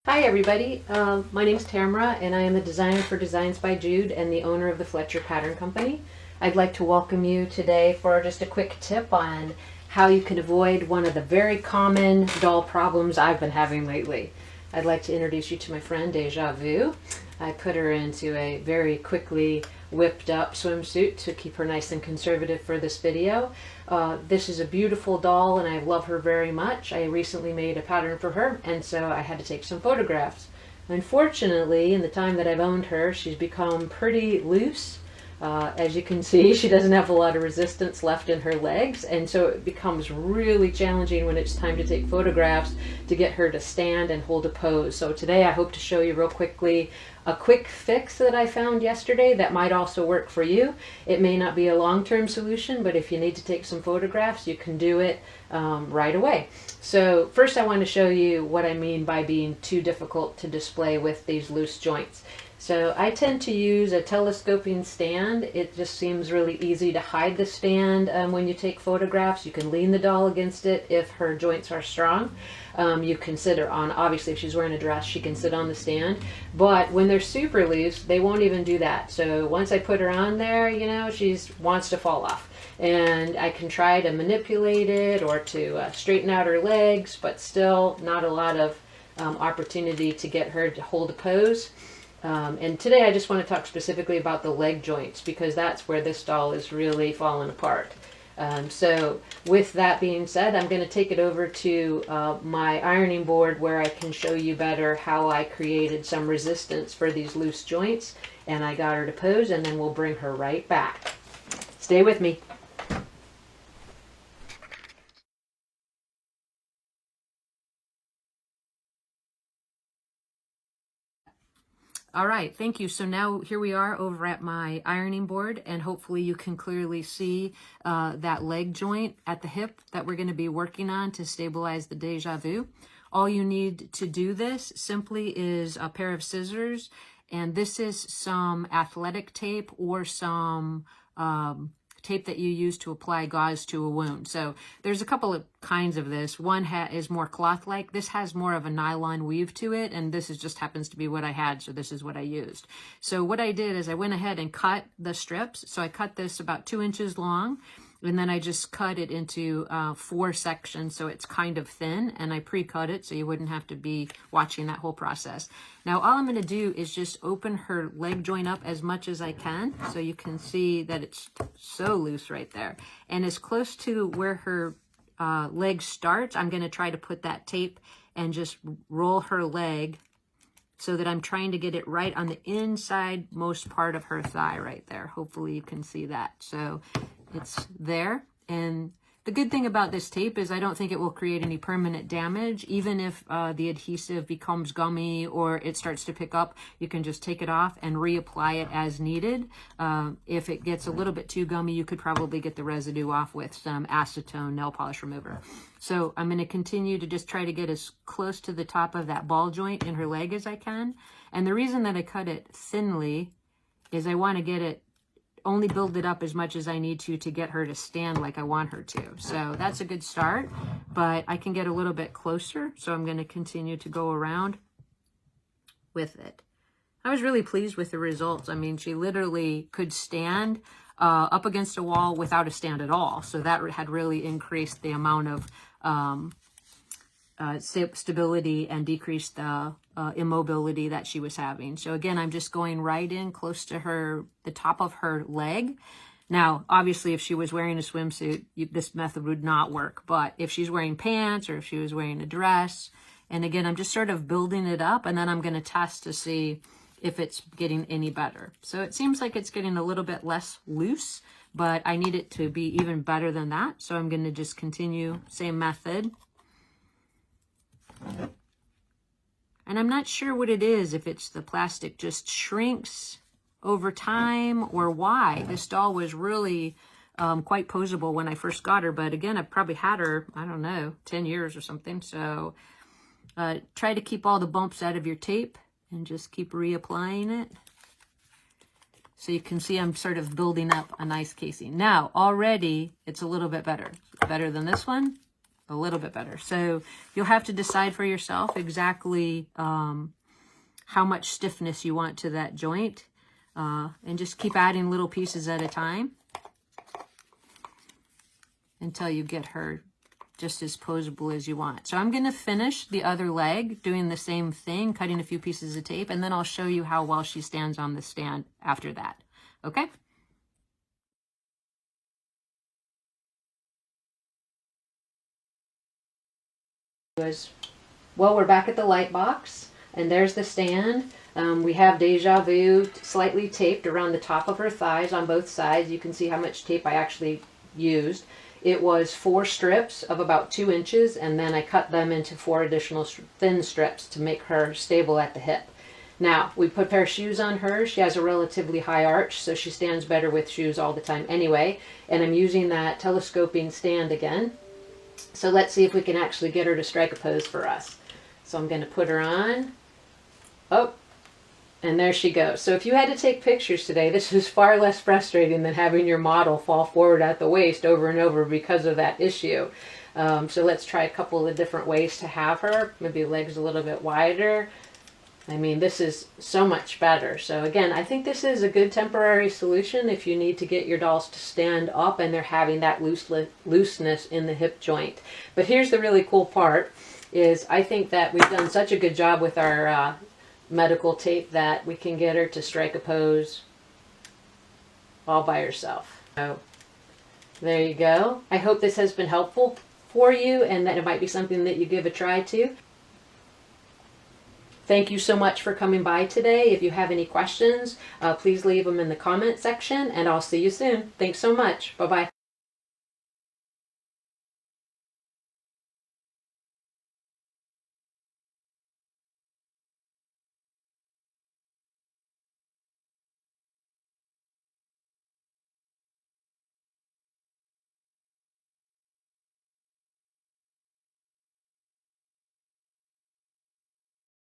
Hi everybody, my name is Tamara and I am the designer for Designs by Jude and the owner of the Fletcher Pattern Company. I'd like to welcome you today for just a quick tip on how you can avoid one of the very common doll problems I've been having lately. I'd like to introduce you to my friend Deja Vu. I put her into a very quickly whipped up swimsuit to keep her nice and conservative for this video. This is a beautiful doll and I love her very much. I recently made a pattern for her and so I had to take some photographs. Unfortunately, in the time that I've owned her, she's become pretty loose. As you can see, she doesn't have a lot of resistance left in her legs, and so it becomes really challenging when it's time to take photographs to get her to stand and hold a pose. So today I hope to show you real quickly a quick fix that I found yesterday that might also work for you. It may not be a long-term solution, but if you need to take some photographs, you can do it right away. So first I want to show you what I mean by being too difficult to display with these loose joints. So I tend to use a telescoping stand. It just seems really easy to hide the stand when you take photographs. You can lean the doll against it if her joints are strong. You can sit her on, obviously if she's wearing a dress, she can sit on the stand. But when they're super loose, they won't even do that. So once I put her on there, you know, she wants to fall off. And I can try to manipulate it or to straighten out her legs, but still not a lot of opportunity to get her to hold a pose. And today I just want to talk specifically about the leg joints because that's where this doll is really falling apart. So with that being said, I'm going to take it over to my ironing board where I can show you better how I created some resistance for these loose joints, and I got her to pose, and then we'll bring her right back. Stay with me. All right, thank you. So now here we are over at my ironing board, and hopefully you can clearly see that leg joint at the hip that we're going to be working on to stabilize the Deja Vu. All you need to do this simply is a pair of scissors, and this is some athletic tape or some tape that you use to apply gauze to a wound. So there's a couple of kinds of this. One is more cloth-like. This has more of a nylon weave to it, and this just happens to be what I had, so this is what I used. So what I did is I went ahead and cut the strips. So I cut this about 2 inches long, and then I just cut it into 4 sections so it's kind of thin, and I pre-cut it so you wouldn't have to be watching that whole process. Now all I'm going to do is just open her leg joint up as much as I can so you can see that it's so loose right there. And as close to where her leg starts, I'm going to try to put that tape and just roll her leg so that I'm trying to get it right on the inside most part of her thigh right there. Hopefully you can see that. So it's there. And the good thing about this tape is I don't think it will create any permanent damage. Even if the adhesive becomes gummy or it starts to pick up, you can just take it off and reapply it as needed. If it gets a little bit too gummy, you could probably get the residue off with some acetone nail polish remover. So I'm going to continue to just try to get as close to the top of that ball joint in her leg as I can. And the reason that I cut it thinly is I want to get it only build it up as much as I need to get her to stand like I want her to. So that's a good start, but I can get a little bit closer. So I'm going to continue to go around with it. I was really pleased with the results. I mean, she literally could stand up against a wall without a stand at all. So that had really increased the amount of stability and decreased the immobility that she was having. So again, I'm just going right in close to the top of her leg. Now, obviously, if she was wearing a swimsuit, this method would not work. But if she's wearing pants or if she was wearing a dress, and again, I'm just sort of building it up, and then I'm going to test to see if it's getting any better. So it seems like it's getting a little bit less loose, but I need it to be even better than that. So I'm going to just continue, same method. And I'm not sure what it is, if it's the plastic just shrinks over time or why. This doll was really quite poseable when I first got her, but again, I've probably had her, I don't know, 10 years or something. So try to keep all the bumps out of your tape and just keep reapplying it. So you can see I'm sort of building up a nice casing. Now, already it's a little bit better. Better than this one. a little bit better. So you'll have to decide for yourself exactly how much stiffness you want to that joint, and just keep adding little pieces at a time until you get her just as posable as you want. So I'm going to finish the other leg doing the same thing, cutting a few pieces of tape, and then I'll show you how well she stands on the stand after that. Okay? Well, we're back at the light box, and there's the stand. We have Deja Vu slightly taped around the top of her thighs on both sides. You can see how much tape I actually used. It was 4 strips of about 2 inches, and then I cut them into 4 additional thin strips to make her stable at the hip. Now, we put a pair of shoes on her. She has a relatively high arch, so she stands better with shoes all the time anyway. And I'm using that telescoping stand again. So let's see if we can actually get her to strike a pose for us. So I'm going to put her on. Oh, and there she goes. So if you had to take pictures today, this is far less frustrating than having your model fall forward at the waist over and over because of that issue. So let's try a couple of different ways to have her. Maybe legs a little bit wider. I mean, this is so much better. So again, I think this is a good temporary solution if you need to get your dolls to stand up and they're having that looseness in the hip joint. But here's the really cool part, is I think that we've done such a good job with our medical tape that we can get her to strike a pose all by herself. So there you go. I hope this has been helpful for you and that it might be something that you give a try to. Thank you so much for coming by today. If you have any questions, please leave them in the comment section, and I'll see you soon. Thanks so much. Bye-bye.